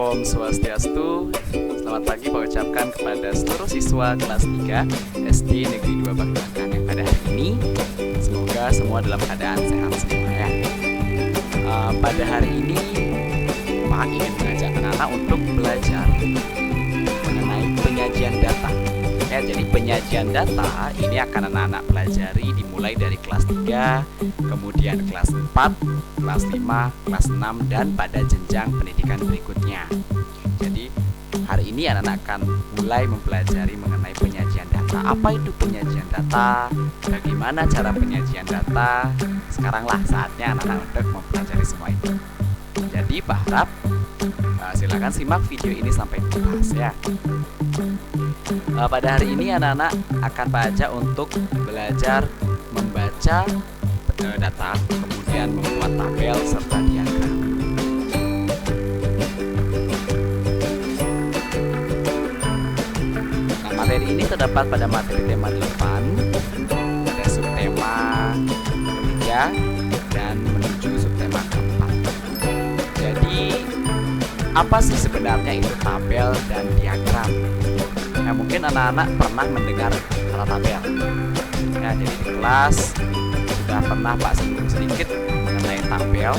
Om Swastiastu. Selamat pagi Pak ucapkan kepada seluruh siswa kelas 3 SD Negeri 2 Bakauheni yang pada hari ini. Semoga semua dalam keadaan sehat semua ya. Pada hari ini Pak ingin mengajak anak-anak untuk belajar mengenai penyajian data. Ya, jadi penyajian data ini akan anak-anak pelajari dimulai dari kelas 3, kemudian kelas 4, kelas 5, kelas 6, dan pada jenjang pendidikan berikutnya. Jadi hari ini anak-anak akan mulai mempelajari mengenai penyajian data. Apa itu penyajian data? Bagaimana cara penyajian data? Sekaranglah saatnya anak-anak untuk mempelajari semua itu. Jadi Pak harap silakan simak video ini sampai tuntas ya. Pada hari ini anak-anak akan Pak ajak untuk belajar membaca data, kemudian membuat tabel serta diagram. Nah, materi ini terdapat pada materi tema 8, pada subtema ketiga, dan menuju subtema keempat. Jadi, apa sih sebenarnya itu tabel dan diagram? Nah, mungkin anak-anak pernah mendengar kata tabel. Ya, jadi di kelas sudah pernah Pak singgung sedikit mengenai tabel.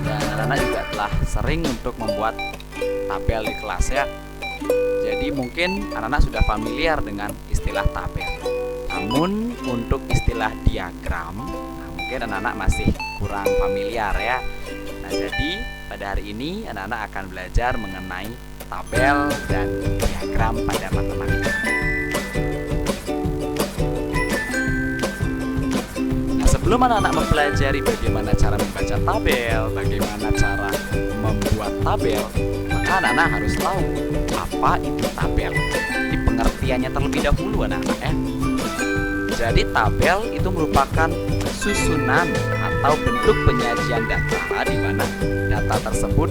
Dan anak-anak juga telah sering untuk membuat tabel di kelas ya. Jadi mungkin anak-anak sudah familiar dengan istilah tabel. Namun untuk istilah diagram, mungkin anak-anak masih kurang familiar ya. Nah, jadi pada hari ini anak-anak akan belajar mengenai tabel dan diagram pada matematika. Nah, sebelum anak-anak mempelajari bagaimana cara membaca tabel, bagaimana cara membuat tabel, maka anak-anak harus tahu apa itu tabel. Di pengertiannya terlebih dahulu anak-anak ya. Jadi tabel itu merupakan susunan atau bentuk penyajian data di mana data tersebut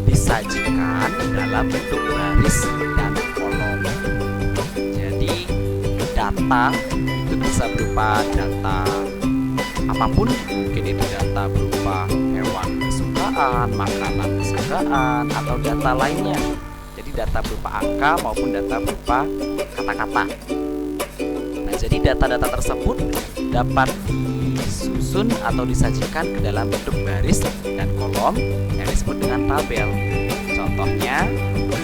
disajikan dalam bentuk baris dan kolom. Jadi data itu bisa berupa data apapun, mungkin itu data berupa hewan kesukaan, makanan kesukaan, atau data lainnya. Jadi data berupa angka maupun data berupa kata-kata. Nah, jadi data-data tersebut dapat disusun atau disajikan ke dalam bentuk baris dan kolom yang disebut dengan tabel. Contohnya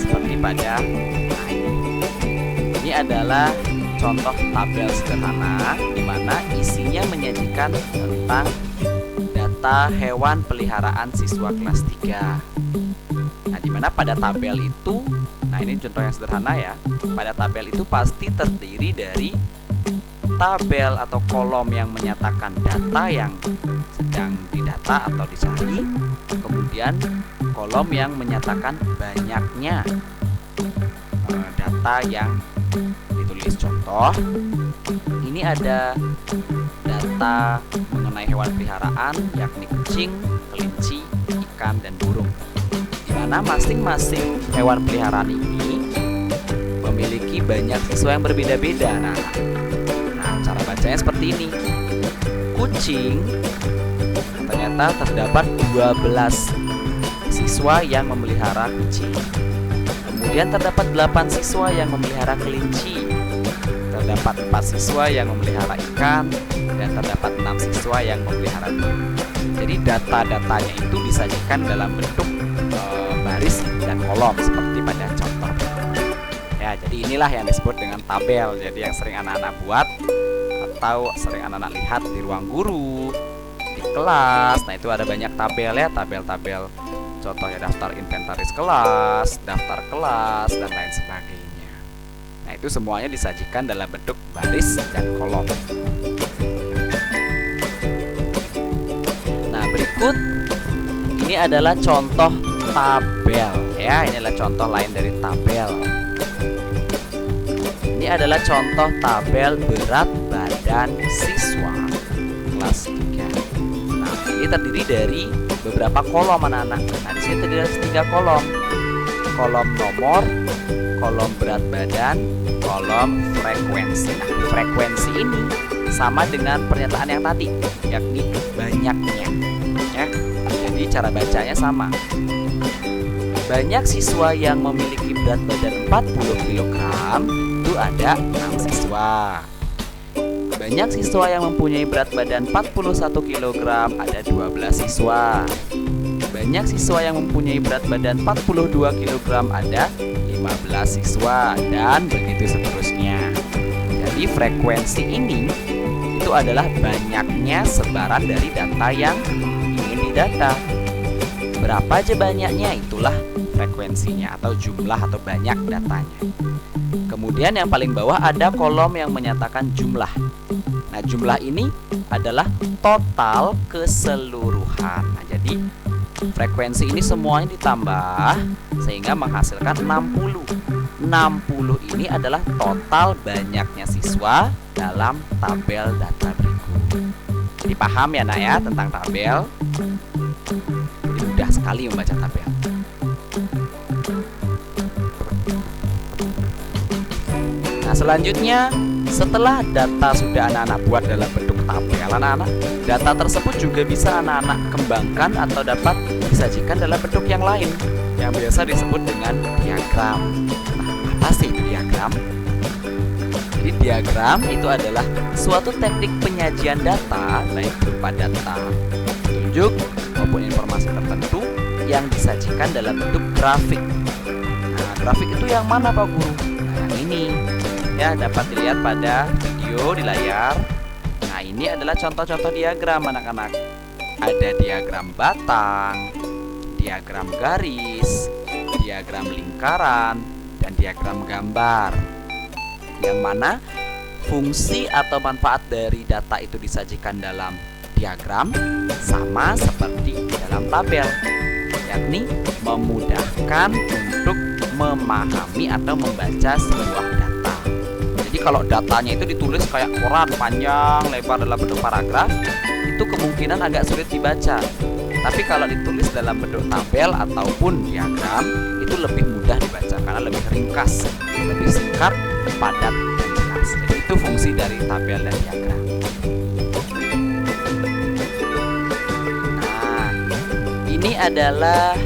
seperti pada ini adalah contoh tabel sederhana di mana isinya menyajikan tentang data hewan peliharaan siswa kelas 3. Nah, di mana pada tabel itu, nah ini contoh yang sederhana ya. Pada tabel itu pasti terdiri dari tabel atau kolom yang menyatakan data yang sedang didata atau dicari, kemudian kolom yang menyatakan banyaknya data yang ditulis. Contoh, ini ada data mengenai hewan peliharaan yakni kucing, kelinci, ikan, dan burung, di mana masing-masing hewan peliharaan ini memiliki banyak siswa yang berbeda-beda. Nah, cara bacanya seperti ini. Kucing, ternyata terdapat 12 siswa yang memelihara kucing. Kemudian terdapat 8 siswa yang memelihara kelinci. Terdapat 4 siswa yang memelihara ikan, dan terdapat 6 siswa yang memelihara burung. Jadi data-datanya itu disajikan dalam bentuk baris dan kolom seperti pada contoh. Ya, jadi inilah yang disebut dengan tabel. Jadi yang sering anak-anak buat atau sering anak-anak lihat di ruang guru, di kelas. Nah, itu ada banyak tabel ya, tabel-tabel. Contohnya daftar inventaris kelas, daftar kelas, dan lain sebagainya. Nah, itu semuanya disajikan dalam bentuk baris dan kolom. Nah, berikut ini adalah contoh tabel ya. Ini adalah contoh lain dari tabel. Ini adalah contoh tabel berat badan siswa kelas 3. Nah, ini terdiri dari beberapa kolom anak-anak. Nah, di sini terdiri dari 3 kolom. Kolom nomor, kolom berat badan, kolom frekuensi. Nah, frekuensi ini sama dengan pernyataan yang tadi, yakni banyaknya. Ya, jadi cara bacanya sama. Banyak siswa yang memiliki berat badan 40 kg itu ada 6 siswa. Banyak siswa yang mempunyai berat badan 41 kg ada 12 siswa. Banyak siswa yang mempunyai berat badan 42 kg ada 15 siswa, dan begitu seterusnya. Jadi frekuensi ini itu adalah banyaknya sebaran dari data yang ingin didata. Berapa aja banyaknya, itulah frekuensinya atau jumlah atau banyak datanya. Kemudian yang paling bawah ada kolom yang menyatakan jumlah. Nah, jumlah ini adalah total keseluruhan. Nah, jadi frekuensi ini semuanya ditambah sehingga menghasilkan 60. 60 ini adalah total banyaknya siswa dalam tabel data berikut. Jadi paham ya nak ya tentang tabel? Jadi mudah sekali membaca tabel. Nah, selanjutnya setelah data sudah anak-anak buat dalam bentuk tabel, anak-anak, data tersebut juga bisa anak-anak kembangkan atau dapat disajikan dalam bentuk yang lain yang biasa disebut dengan diagram. Nah, apa sih itu diagram? Jadi diagram itu adalah suatu teknik penyajian data, baik berupa data petunjuk maupun informasi tertentu yang disajikan dalam bentuk grafik. Nah, grafik itu yang mana Pak Guru? Nah, yang ini ya, dapat dilihat pada video di layar. Nah, ini adalah contoh-contoh diagram anak-anak. Ada diagram batang, diagram garis, diagram lingkaran, dan diagram gambar. Yang mana fungsi atau manfaat dari data itu disajikan dalam diagram sama seperti dalam tabel, yakni memudahkan untuk memahami atau membaca sebuah data. Jadi kalau datanya itu ditulis kayak koran panjang lebar dalam bentuk paragraf, itu kemungkinan agak sulit dibaca. Tapi kalau ditulis dalam bentuk tabel ataupun diagram, itu lebih mudah dibaca karena lebih ringkas, lebih singkat, padat, dan jelas. Jadi itu fungsi dari tabel dan diagram. Nah, ini adalah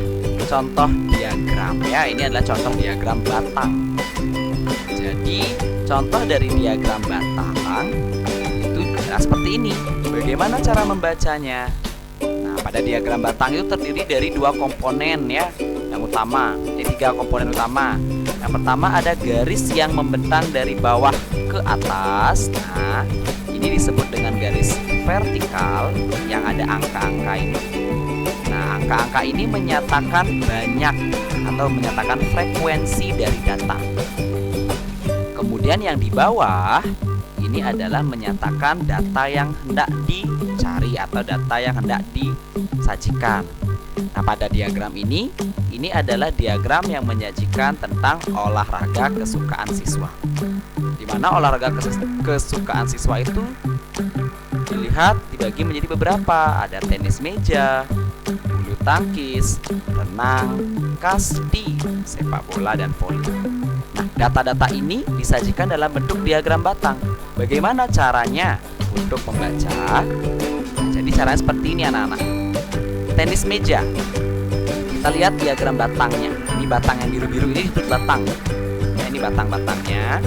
contoh diagram ya. Ini adalah contoh diagram batang. Jadi contoh dari diagram batang itu adalah seperti ini. Bagaimana cara membacanya? Nah, pada diagram batang itu terdiri dari dua komponen ya. Yang utama, tiga komponen utama. Yang pertama ada garis yang membentang dari bawah ke atas. Nah, ini disebut dengan garis vertikal yang ada angka-angka ini. Nah, angka-angka ini menyatakan banyak atau menyatakan frekuensi dari data. Kemudian yang di bawah ini adalah menyatakan data yang hendak dicari atau data yang hendak disajikan. Nah, pada diagram ini adalah diagram yang menyajikan tentang olahraga kesukaan siswa. Di mana olahraga kesukaan siswa itu dilihat dibagi menjadi beberapa. Ada tenis meja, bulu tangkis, renang, kasti, sepak bola, dan voli. Nah, data-data ini disajikan dalam bentuk diagram batang. Bagaimana caranya untuk membaca? Nah, jadi caranya seperti ini anak-anak. Tenis meja, kita lihat diagram batangnya. Ini batang yang biru-biru ini disebut batang. Nah, ini batang-batangnya.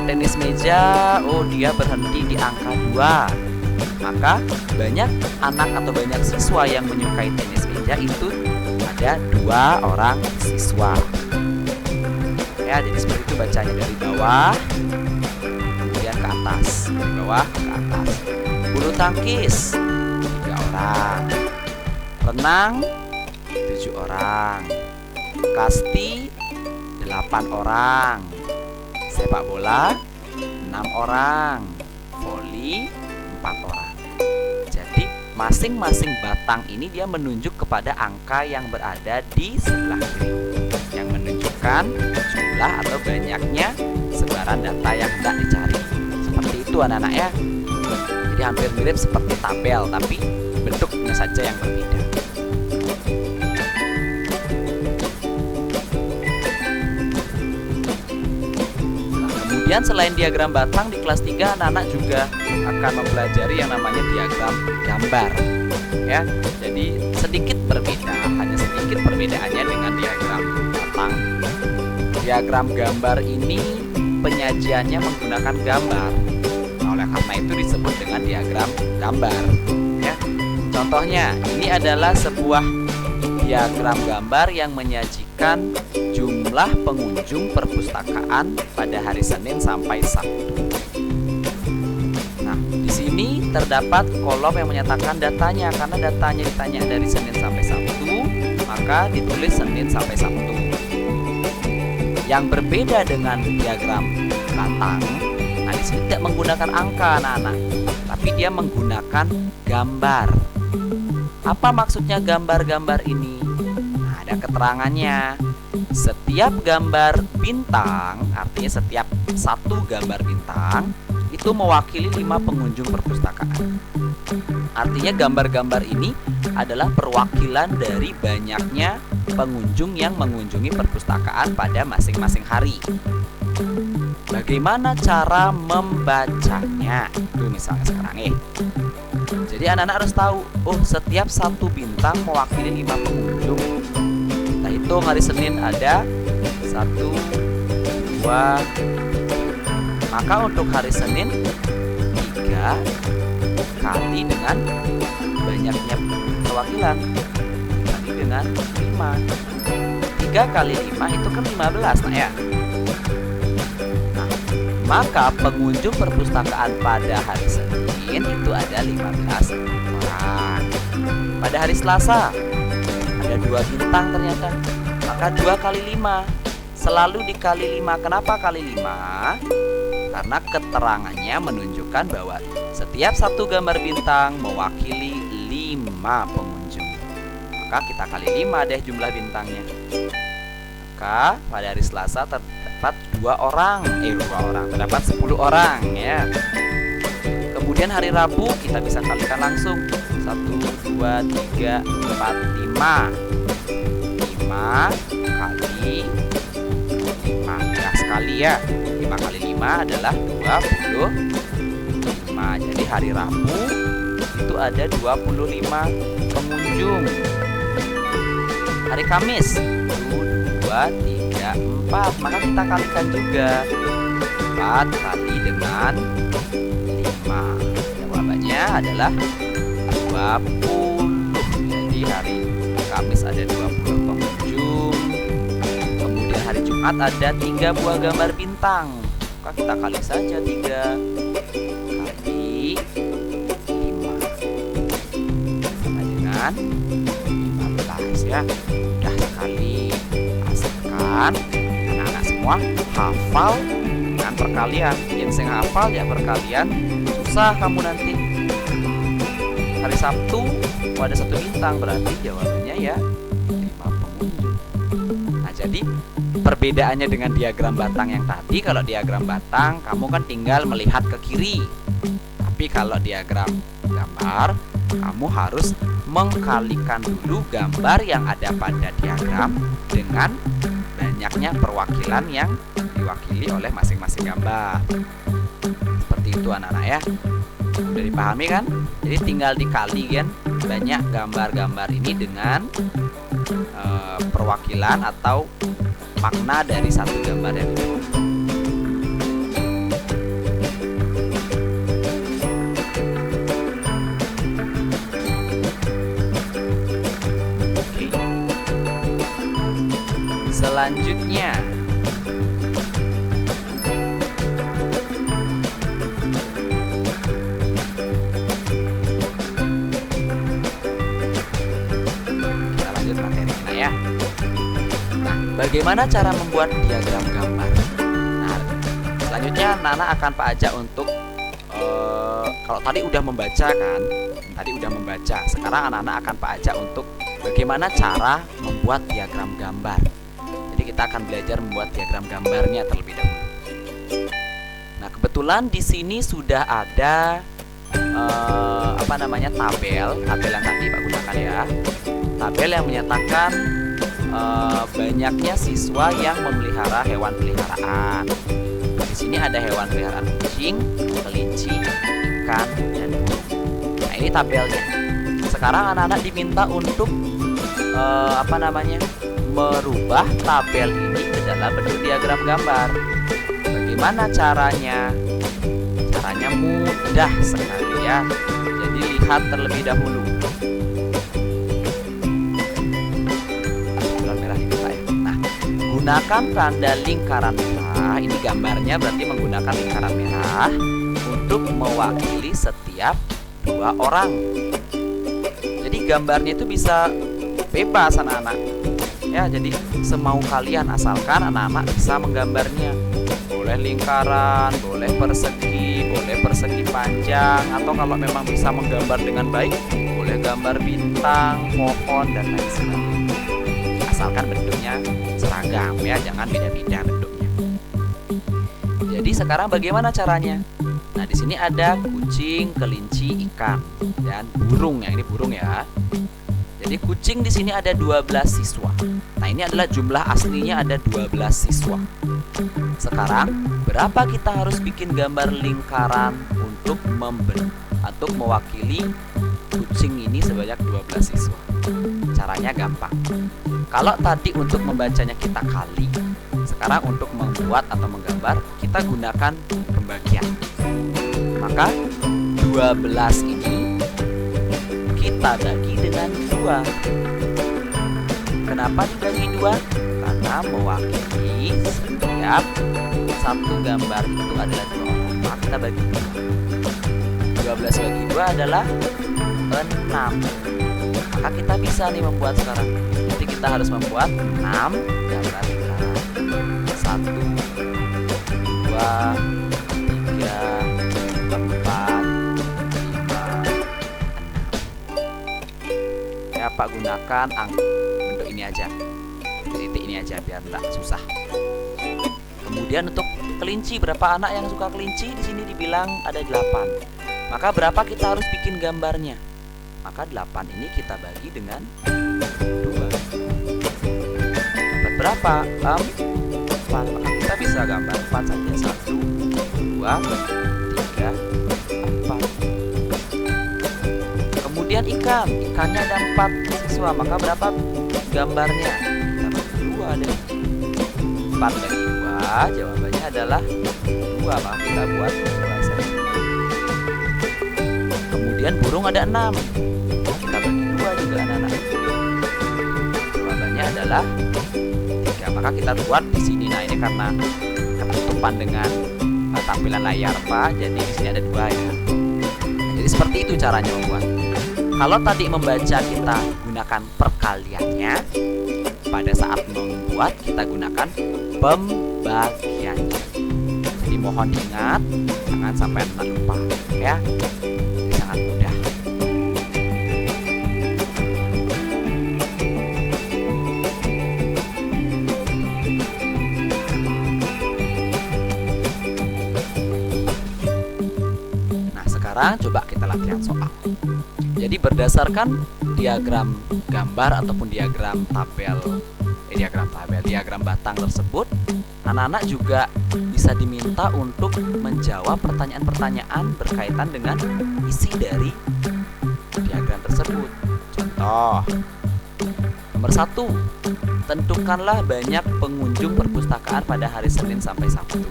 Tenis meja, oh dia berhenti di angka 2. Maka banyak anak atau banyak siswa yang menyukai tenis meja itu ada 2 orang siswa. Ya, jadi seperti itu bacanya, dari bawah kemudian ke atas, dari bawah ke atas. Bulu tangkis 3 orang. Renang 7 orang. Kasti 8 orang. Sepak bola 6 orang. Voli 4 orang. Jadi masing-masing batang ini dia menunjuk kepada angka yang berada di sebelah kiri, yang menunjukkan jumlah atau banyaknya sebaran data yang hendak dicari. Seperti itu anak-anak ya. Jadi hampir mirip seperti tabel, tapi bentuknya saja yang berbeda. Kemudian selain diagram batang, di kelas 3 anak-anak juga akan mempelajari yang namanya diagram gambar. Ya, jadi sedikit berbeda, hanya sedikit perbedaannya dengan diagram diagram gambar ini penyajiannya menggunakan gambar. Nah, oleh karena itu disebut dengan diagram gambar. Ya. Contohnya, ini adalah sebuah diagram gambar yang menyajikan jumlah pengunjung perpustakaan pada hari Senin sampai Sabtu. Nah, di sini terdapat kolom yang menyatakan datanya, karena datanya ditanya dari Senin sampai Sabtu, maka ditulis Senin sampai Sabtu. Yang berbeda dengan diagram batang, nah di sini tidak menggunakan angka anak-anak, tapi dia menggunakan gambar. Apa maksudnya gambar-gambar ini? Nah, ada keterangannya. Setiap gambar bintang, artinya setiap satu gambar bintang itu mewakili 5 pengunjung perpustakaan. Artinya gambar-gambar ini adalah perwakilan dari banyaknya pengunjung yang mengunjungi perpustakaan pada masing-masing hari. Bagaimana cara membacanya? Itu misalnya sekarang Jadi anak-anak harus tahu, oh setiap satu bintang mewakili 5 pengunjung. Kita hitung hari Senin ada 1, 2. Maka untuk hari Senin 3 kali dengan banyaknya perwakilan kali dengan 5. 3 kali 5 itu kan 15, nah ya. Nah, maka pengunjung perpustakaan pada hari Senin itu ada 15 orang. Pada hari Selasa ada 2 bintang ternyata. Maka 2 kali 5 selalu dikali 5. Kenapa kali 5? Karena keterangannya menunjukkan bahwa setiap satu gambar bintang mewakili 5 pengunjung. Maka kita kali 5 deh jumlah bintangnya. Maka pada hari Selasa terdapat 2 orang, terdapat 10 orang ya. Kemudian hari Rabu kita bisa kalikan langsung 1, 2, 3, 4, 5 kali 5 ya, sekali ya. 5 kali 5 adalah 25. Jadi hari Rabu itu ada 25 pengunjung. Hari Kamis 1, 2, 3, 4. Maka kita kalikan juga 4 kali dengan 5. Jawabannya adalah 20. Jadi hari Kamis ada 20 pengunjung. Kemudian hari Jumat ada 3 buah gambar bintang. Maka kita kali saja 3 kali 5 sama dengan 15 ya. Mudah sekali. Asalkan anak-anak semua hafal dengan perkalian. Yang saya hafal ya perkalian, susah kamu nanti. Hari Sabtu ada 1 bintang, berarti jawabannya ya 5 pengunjung. Nah, jadi perbedaannya dengan diagram batang yang tadi, kalau diagram batang kamu kan tinggal melihat ke kiri. Tapi kalau diagram gambar, kamu harus mengkalikan dulu gambar yang ada pada diagram dengan banyaknya perwakilan yang diwakili oleh masing-masing gambar. Seperti itu anak-anak ya. Udah dipahami kan? Jadi tinggal dikali kan banyak gambar-gambar ini dengan perwakilan atau makna dari satu gambar yang ini. Oke. Selanjutnya bagaimana cara membuat diagram gambar? Nah, selanjutnya Nana akan Pak ajak untuk kalau tadi udah membaca kan, sekarang anak-anak akan Pak ajak untuk bagaimana cara membuat diagram gambar. Jadi kita akan belajar membuat diagram gambarnya terlebih dahulu. Nah, kebetulan di sini sudah ada tabel yang tadi Pak gunakan ya, tabel yang menyatakan banyaknya siswa yang memelihara hewan peliharaan. Di sini ada hewan peliharaan kucing, kelinci, ikan, dan burung. Nah, ini tabelnya. Sekarang anak-anak diminta untuk merubah tabel ini dalam bentuk diagram gambar. Bagaimana caranya? Caranya mudah sekali ya. Jadi lihat terlebih dahulu. Nah, gunakan tanda lingkaran merah. Ini gambarnya berarti menggunakan lingkaran merah untuk mewakili setiap dua orang. Jadi gambarnya itu bisa bebas anak-anak. Ya, jadi semau kalian asalkan anak-anak bisa menggambarnya. Boleh lingkaran, boleh persegi panjang, atau kalau memang bisa menggambar dengan baik, boleh gambar bintang, pohon, dan lain sebagainya. Asalkan bentuknya seragam ya, jangan beda-beda bentuknya. Jadi sekarang bagaimana caranya? Nah, di sini ada kucing, kelinci, ikan, dan burung. Yang ini burung ya. Jadi kucing di sini ada 12 siswa. Nah, ini adalah jumlah aslinya ada 12 siswa. Sekarang berapa kita harus bikin gambar lingkaran untuk mewakili kucing ini sebanyak 12 siswa? Caranya gampang. Kalau tadi untuk membacanya kita kali, sekarang untuk membuat atau menggambar kita gunakan pembagian. Maka 12 ini kita bagi dengan 2. Kenapa dibagi 2? Karena mewakili setiap satu gambar itu adalah 2 orang. Maka kita bagi 2. 12 bagi 2 adalah 6. Maka kita bisa nih membuat sekarang. Jadi kita harus membuat 6 gambar lingkaran. 1, 2, 3, 4, 5, 6. Ya, Pak gunakan bentuk ini aja, titik ini aja biar tidak susah. Kemudian untuk kelinci, berapa anak yang suka kelinci? Di sini dibilang ada 8. Maka berapa kita harus bikin gambarnya? Maka 8 ini kita bagi dengan 2. Dapat berapa? 4. Maka kita bisa gambar 4 saja. 1, 2, 3, 4. Kemudian ikannya ada 4 siswa. Maka berapa gambarnya? Kita bagi 2 deh. 4 bagi 2, jawabannya adalah 2. Maka kita buat 2 saja. Kemudian burung ada 6. Kita bagi 2 juga anak-anak. Jawabannya adalah 3. Maka kita buat di sini. Nah, ini karena ketutupan dengan tampilan layar Pak, jadi di sini ada 2 ya. Jadi seperti itu caranya membuat. Kalau tadi membaca kita gunakan perkaliannya, pada saat membuat kita gunakan pembagiannya. Jadi mohon diingat, jangan sampai anak lupa ya. Ini sangat mudah. Nah, sekarang coba kita latihan soal. Jadi berdasarkan diagram gambar ataupun diagram batang tersebut, anak-anak juga bisa diminta untuk menjawab pertanyaan-pertanyaan berkaitan dengan isi dari diagram tersebut. Contoh, nomor 1, tentukanlah banyak pengunjung perpustakaan pada hari Senin sampai Sabtu.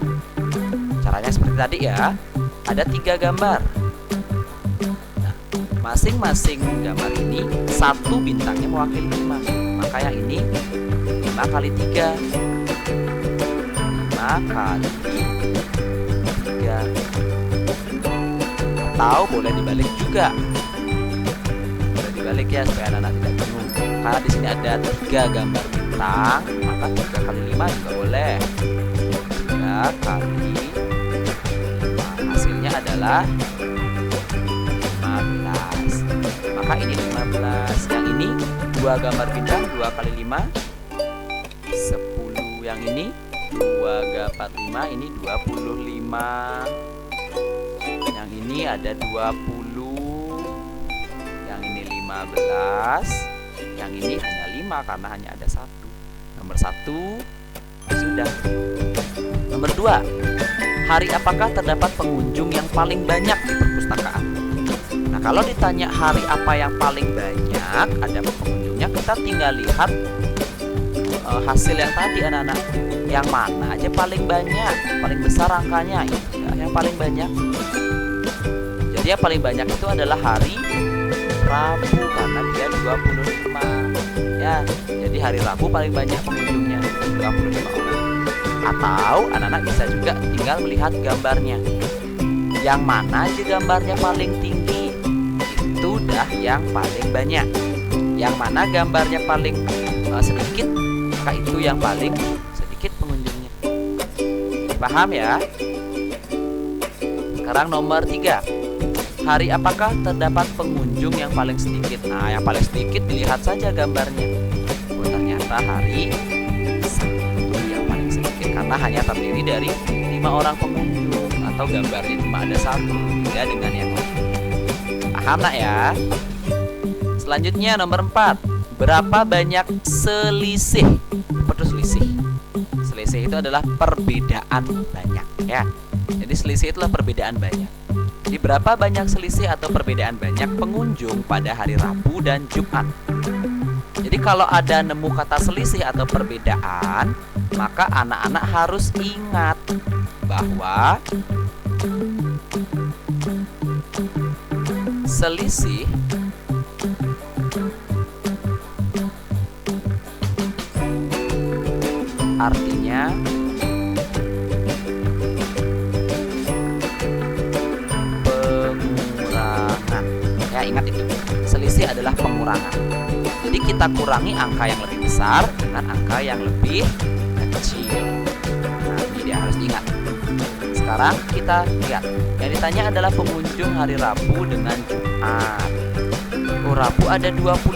Caranya seperti tadi ya, ada 3 gambar. Masing-masing gambar ini 1 bintangnya mewakili 5. Maka yang ini 5 kali 3, 5 kali 3. Atau boleh dibalik juga. Boleh dibalik ya supaya anak-anak tidak bingung. Karena di sini ada 3 gambar bintang, maka 3 kali 5 juga boleh. 3 kali 5. Hasilnya adalah 15. Maka ini 15. Yang ini 2 gambar bintang, 2 kali 5 10. Yang ini 2 dapat 5, ini 25. Yang ini ada 20. Yang ini 15. Yang ini hanya 5 karena hanya ada 1. Nomor 1 sudah. Nomor 2, hari apakah terdapat pengunjung yang paling banyak di perpustakaan? Nah, kalau ditanya hari apa yang paling banyak ada pengunjungnya, kita tinggal lihat hasil yang tadi anak-anak. Yang mana aja paling banyak, paling besar angkanya itu ya, yang paling banyak. Jadi yang paling banyak itu adalah hari Rabu karena dia 25 ya. Jadi hari Rabu paling banyak pengunjungnya 25 orang. Atau anak-anak bisa juga tinggal melihat gambarnya. Yang mana aja gambarnya paling tinggi itu dah yang paling banyak. Yang mana gambarnya paling sedikit maka itu yang paling sedikit pengunjungnya. Paham ya? Sekarang nomor 3. Hari apakah terdapat pengunjung yang paling sedikit? Nah, yang paling sedikit dilihat saja gambarnya. Oh, ternyata hari Sabtu yang paling sedikit karena hanya terdiri dari 5 orang pengunjung atau gambarnya cuma ada 1, beda dengan yang lain. Paham nak ya? Selanjutnya nomor 4. Berapa banyak selisih? Apa itu selisih? Selisih itu adalah perbedaan banyak ya. Jadi selisih itulah perbedaan banyak. Jadi berapa banyak selisih atau perbedaan banyak pengunjung pada hari Rabu dan Jumat? Jadi kalau ada nemu kata selisih atau perbedaan, maka anak-anak harus ingat bahwa selisih artinya pengurangan. Ya, ingat itu. Selisih adalah pengurangan. Jadi kita kurangi angka yang lebih besar dengan angka yang lebih kecil. Nah, ini dia harus diingat. Sekarang kita lihat. Yang ditanya adalah pengunjung hari Rabu dengan Jumat. Oh, Rabu ada 25.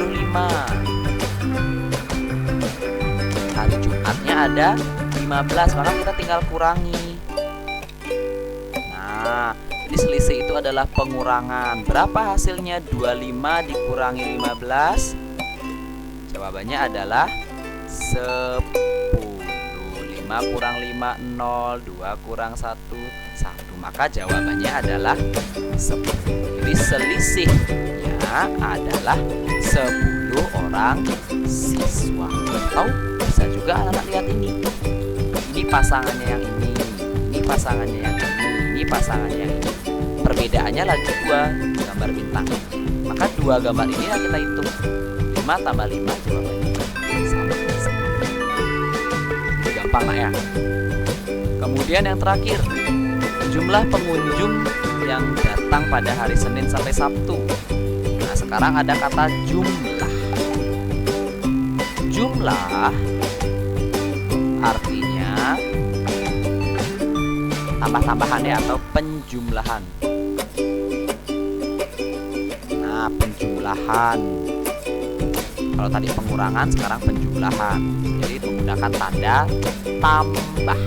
Hari Jumatnya ada 15, maka kita tinggal kurangi. Nah, jadi selisih itu adalah pengurangan. Berapa hasilnya? 25 dikurangi 15. Jawabannya adalah 10. 5 kurang 5, 0. 2 kurang 1, 1. Maka jawabannya adalah 10. Jadi selisihnya adalah 10 orang siswa. Atau bisa juga anak-anak lihat ini. Ini pasangannya yang ini. Ini pasangannya yang ini. Ini pasangannya yang ini. Perbedaannya lagi 2 gambar bintang. Maka 2 gambar ini yang kita hitung. 5 tambah 5 jawabannya sama. Gampang nak ya. Kemudian yang terakhir, jumlah pengunjung yang datang pada hari Senin sampai Sabtu. Nah, sekarang ada kata jumlah. Jumlah artinya tambah-tambahan ya, atau penjumlahan. Nah, penjumlahan. Kalau tadi pengurangan, sekarang penjumlahan. Jadi menggunakan tanda tambah.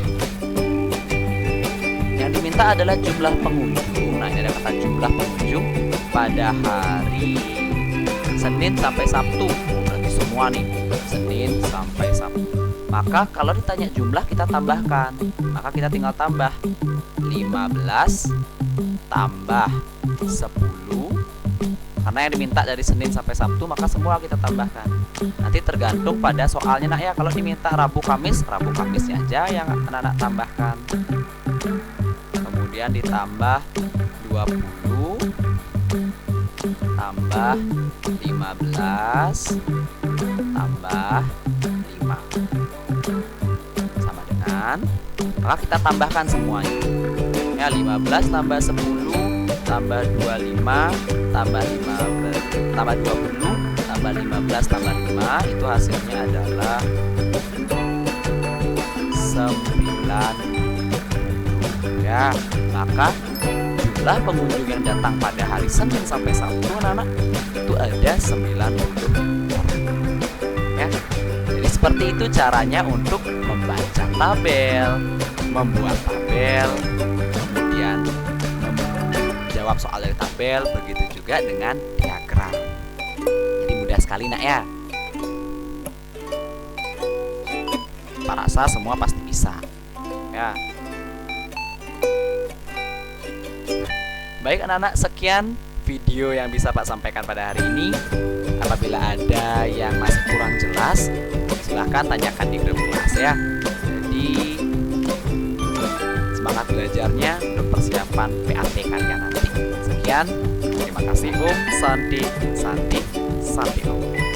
Yang diminta adalah jumlah pengunjung. Nah, ini ada kata jumlah pengunjung pada hari Senin sampai Sabtu. Oh, berarti semua nih, Senin sampai Sabtu. Maka kalau ditanya jumlah, kita tambahkan. Maka kita tinggal tambah 15 tambah 10. Karena yang diminta dari Senin sampai Sabtu, maka semua kita tambahkan. Nanti tergantung pada soalnya nak ya. Kalau diminta Rabu Kamis, Rabu Kamisnya aja yang anak-anak tambahkan. Kemudian ditambah 20 tambah 15 tambah 5 sama dengan, maka kita tambahkan semuanya ya. 15 tambah 10 tambah 25 tambah 15 tambah 20 tambah 15 tambah 5, itu hasilnya adalah 9 ya. Maka jumlah pengunjung yang datang pada hari Senin sampai Sabtu anak-anak itu ada 90 orang ya. Jadi seperti itu caranya untuk membaca tabel, membuat tabel, kemudian menjawab soal dari tabel, begitu juga dengan diagram. Jadi mudah sekali nak ya. Pak rasa semua pasti bisa ya. Baik anak-anak, sekian video yang bisa Pak sampaikan pada hari ini. Apabila ada yang masih kurang jelas, silahkan tanyakan di grup kelas ya. Jadi semangat belajarnya untuk persiapan PAT kalian nanti. Sekian, terima kasih Santi, Santi, Santi.